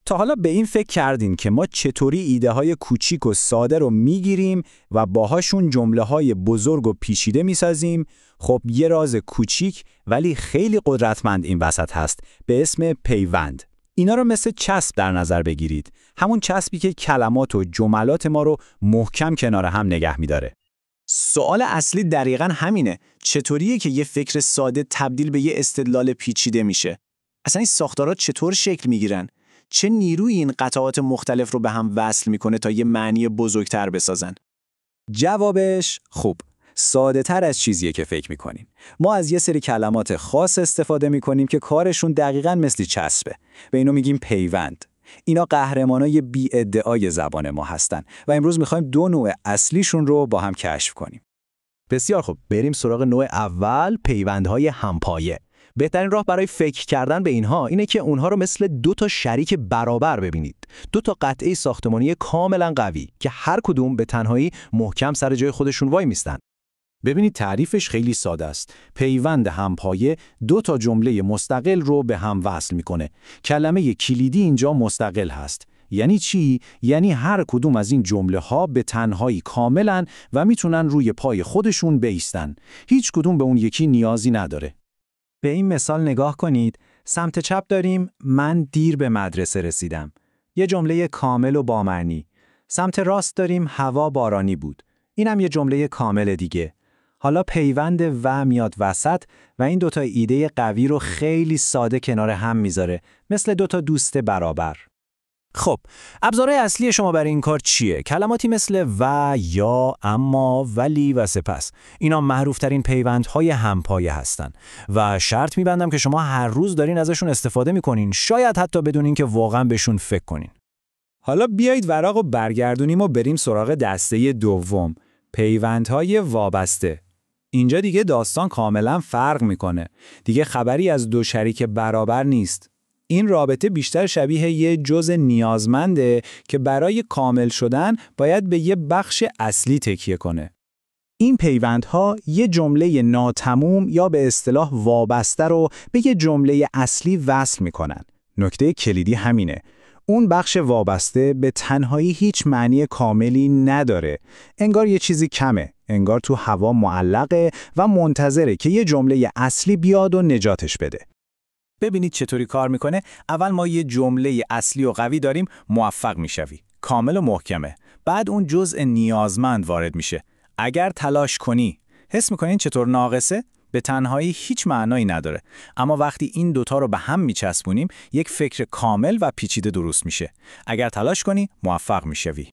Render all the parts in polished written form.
تا حالا به این فکر کردین که ما چطوری ایده های کوچیک و ساده رو میگیریم و باهاشون جمله های بزرگ و پیچیده میسازیم؟ خب یه راز کوچیک ولی خیلی قدرتمند این وسط هست به اسم پیوند. اینا رو مثل چسب در نظر بگیرید. همون چسبی که کلمات و جملات ما رو محکم کنار هم نگه میداره. سوال اصلی دقیقاً همینه. چطوریه که یه فکر ساده تبدیل به یه استدلال پیچیده میشه؟ اصلا این ساختارات چطور شکل میگیرن؟ چه نیروی این قطعات مختلف رو به هم وصل میکنه تا یه معنی بزرگتر بسازن؟ جوابش خوب ساده تر از چیزیه که فکر میکنین. ما از یه سری کلمات خاص استفاده میکنیم که کارشون دقیقاً مثل چسبه. به اینو میگیم پیوند. اینا قهرمانای بی ادعای زبان ما هستن و امروز میخوایم دو نوع اصلیشون رو با هم کشف کنیم. بسیار خوب، بریم سراغ نوع اول، پیوندهای همپایه. بهترین راه برای فکر کردن به اینها اینه که اونها رو مثل دو تا شریک برابر ببینید. دو تا قطعه ساختمانی کاملا قوی که هر کدوم به تنهایی محکم سر جای خودشون وای میستن. ببینید تعریفش خیلی ساده است. پیوند همپایه دو تا جمله مستقل رو به هم وصل میکنه. کلمه کلیدی اینجا مستقل هست. یعنی چی؟ یعنی هر کدوم از این جمله ها به تنهایی کاملن و میتونن روی پای خودشون بایستن. هیچ کدوم به اون یکی نیازی نداره. به این مثال نگاه کنید. سمت چپ داریم من دیر به مدرسه رسیدم. یه جمله کامل و با معنی. سمت راست داریم هوا بارانی بود. اینم یه جمله کامل دیگه. حالا پیوند و میاد وسط و این دوتا ایده قوی رو خیلی ساده کنار هم میذاره، مثل دوتا دوست برابر. خب، ابزارهای اصلی شما برای این کار چیه؟ کلماتی مثل و، یا، اما، ولی و سپس. اینا معروف‌ترین پیوندهای همپایه هستن و شرط می‌بندم که شما هر روز دارین ازشون استفاده می‌کنین، شاید حتی بدون اینکه واقعاً بهشون فکر کنین. حالا بیایید ورقو برگردونیم و بریم سراغ دسته دوم، پیوندهای وابسته. اینجا دیگه داستان کاملا فرق میکنه. دیگه خبری از دو شریک برابر نیست. این رابطه بیشتر شبیه یه جزء نیازمنده که برای کامل شدن باید به یه بخش اصلی تکیه کنه. این پیوندها یه جمله ناتموم یا به اصطلاح وابسته رو به یه جمله اصلی وصل میکنن. نکته کلیدی همینه. اون بخش وابسته به تنهایی هیچ معنی کاملی نداره. انگار یه چیزی کمه. انگار تو هوا معلقه و منتظره که یه جمله اصلی بیاد و نجاتش بده. ببینید چطوری کار میکنه. اول ما یه جمله اصلی و قوی داریم، موفق میشوی. کامل و محکمه. بعد اون جزء نیازمند وارد میشه. اگر تلاش کنی. حس میکنین چطور ناقصه؟ به تنهایی هیچ معنایی نداره. اما وقتی این دوتا رو به هم میچسبونیم، یک فکر کامل و پیچیده درست میشه. اگر تلاش کنی، موفق میشوی.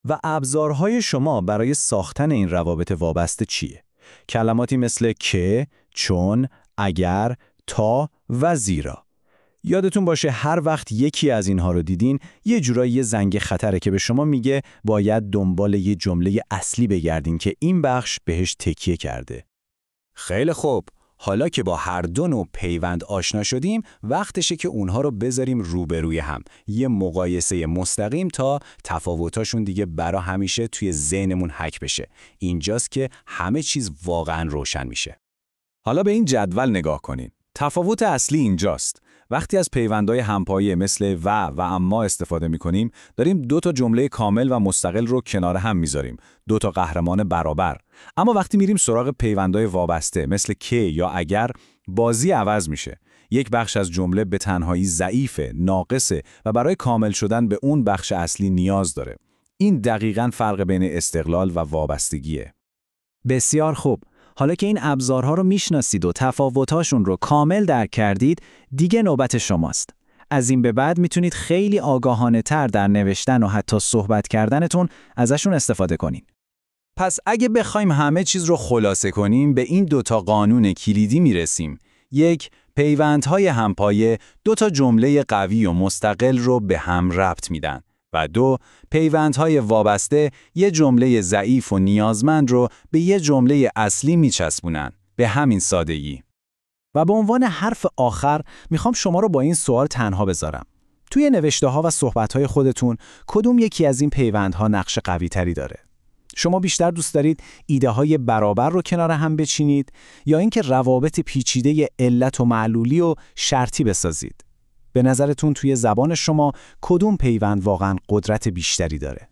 و ابزارهای شما برای ساختن این روابط وابسته چیه؟ کلماتی مثل که، چون، اگر، تا و زیرا. یادتون باشه هر وقت یکی از اینها رو دیدین، یه جورایی یه زنگ خطره که به شما میگه باید دنبال یه جمله اصلی بگردین که این بخش بهش تکیه کرده. خیلی خوب. حالا که با هر دو نوع پیوند آشنا شدیم، وقتشه که اونها رو بذاریم روبروی هم. یه مقایسه مستقیم تا تفاوتاشون دیگه برا همیشه توی ذهنمون حک بشه. اینجاست که همه چیز واقعا روشن میشه. حالا به این جدول نگاه کنین. تفاوت اصلی اینجاست. وقتی از پیوندهای همپایه مثل و اما استفاده می‌کنیم، داریم دو تا جمله کامل و مستقل رو کنار هم می‌ذاریم، دو تا قهرمان برابر. اما وقتی میریم سراغ پیوندهای وابسته مثل که یا اگر، بازی عوض میشه. یک بخش از جمله به تنهایی ضعیفه، ناقصه و برای کامل شدن به اون بخش اصلی نیاز داره. این دقیقاً فرق بین استقلال و وابستگیه. بسیار خوب. حالا که این ابزارها رو میشناسید و تفاوتاشون رو کامل درک کردید، دیگه نوبت شماست. از این به بعد میتونید خیلی آگاهانه تر در نوشتن و حتی صحبت کردنتون ازشون استفاده کنین. پس اگه بخوایم همه چیز رو خلاصه کنیم، به این دوتا قانون کلیدی میرسیم. یک، پیوندهای همپایه دوتا جمله قوی و مستقل رو به هم ربط میدن. و دو، پیوندهای وابسته یه جمله ضعیف و نیازمند رو به یه جمله اصلی میچسبونن. به همین سادگی. و به عنوان حرف آخر میخوام شما رو با این سوال تنها بذارم. توی نوشته‌ها و صحبت‌های خودتون کدوم یکی از این پیوندها نقش قوی‌تری داره؟ شما بیشتر دوست دارید ایده‌های برابر رو کنار هم بچینید یا اینکه روابط پیچیده علت و معلولی و شرطی بسازید؟ به نظرتون توی زبان شما کدوم پیوند واقعاً قدرت بیشتری داره؟